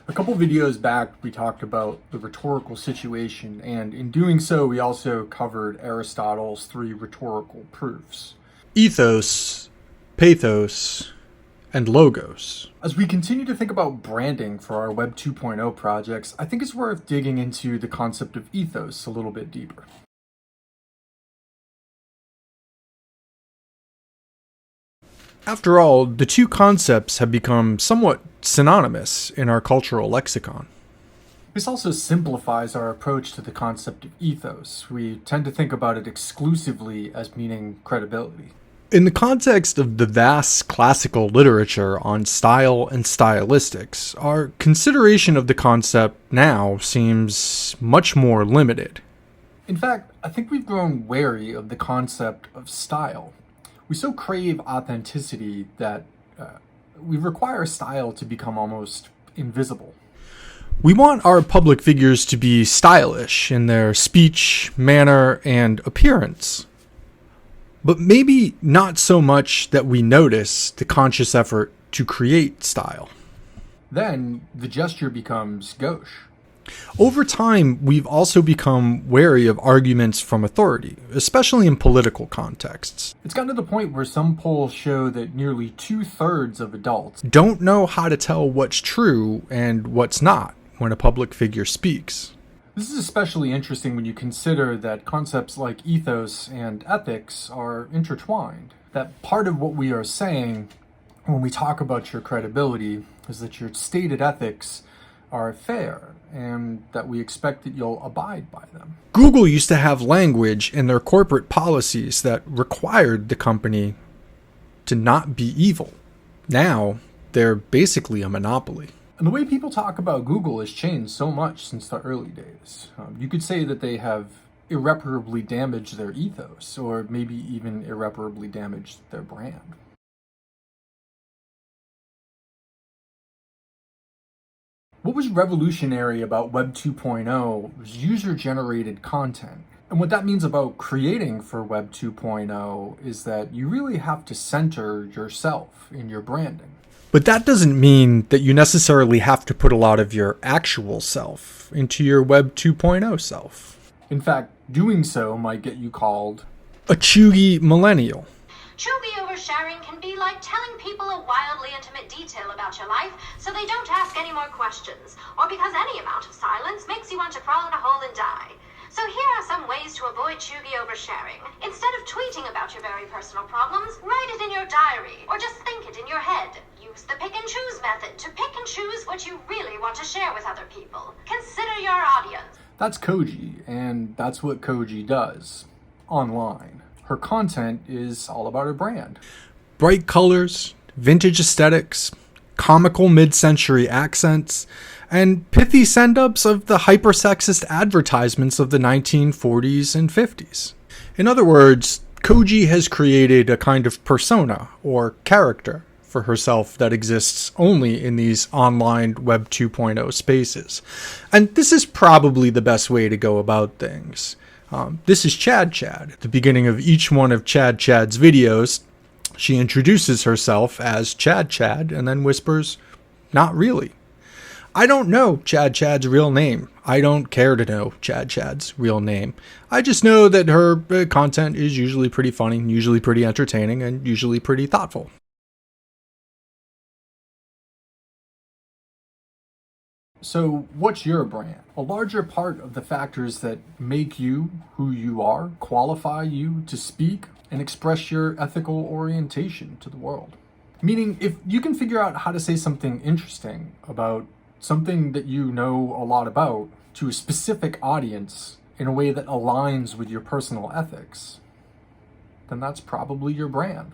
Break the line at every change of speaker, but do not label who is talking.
A couple videos back, we talked about the rhetorical situation, and in doing so, we also covered Aristotle's three rhetorical proofs:
Ethos, pathos, and logos.
As we continue to think about branding for our Web 2.0 projects, I think it's worth digging into the concept of ethos a little bit deeper.
After all, the two concepts have become somewhat synonymous in our cultural lexicon.
This also simplifies our approach to the concept of ethos. We tend to think about it exclusively as meaning credibility.
In the context of the vast classical literature on style and stylistics, our consideration of the concept now seems much more limited.
In fact, I think we've grown wary of the concept of style. We so crave authenticity that we require style to become almost invisible.
We want our public figures to be stylish in their speech, manner, and appearance. But maybe not so much that we notice the conscious effort to create style.
Then the gesture becomes gauche.
Over time, we've also become wary of arguments from authority, especially in political contexts.
It's gotten to the point where some polls show that nearly 2/3 of adults
Don't know how to tell what's true and what's not when a public figure speaks.
This is especially interesting when you consider that concepts like ethos and ethics are intertwined. That part of what we are saying when we talk about your credibility is that your stated ethics are fair and that we expect that you'll abide by them.
Google used to have language in their corporate policies that required the company to not be evil. Now, they're basically a monopoly.
And the way people talk about Google has changed so much since the early days. You could say that they have irreparably damaged their ethos, or maybe even irreparably damaged their brand. What was revolutionary about Web 2.0 was user-generated content. And what that means about creating for Web 2.0 is that you really have to center yourself in your branding.
But that doesn't mean that you necessarily have to put a lot of your actual self into your Web 2.0 self.
In fact, doing so might get you called
A chuggy millennial.
Chuggy oversharing can be like telling people a wildly intimate detail about your life so they don't ask any more questions, or because any amount of silence makes you want to crawl in a hole and die. So here are some ways to avoid chuggy oversharing. Instead of tweeting about your very personal problems, write it in your diary, or just think it in your head. Use the pick and choose method to pick and choose what you really want to share with other people. Consider your audience.
That's Koji, and that's what Koji does online. Her content is all about her brand.
Bright colors, vintage aesthetics, comical mid-century accents, and pithy send-ups of the hyper-sexist advertisements of the 1940s and 50s. In other words, Koji has created a kind of persona, or character, for herself that exists only in these online Web 2.0 spaces. And this is probably the best way to go about things. This is Chad. At the beginning of each one of Chad's videos, she introduces herself as Chad and then whispers, "Not really." I don't know Chad's real name. I don't care to know Chad's real name. I just know that her content is usually pretty funny, usually pretty entertaining, and usually pretty thoughtful.
So, what's your brand? A larger part of the factors that make you who you are qualify you to speak and express your ethical orientation to the world. Meaning, if you can figure out how to say something interesting about something that you know a lot about to a specific audience in a way that aligns with your personal ethics, then that's probably your brand.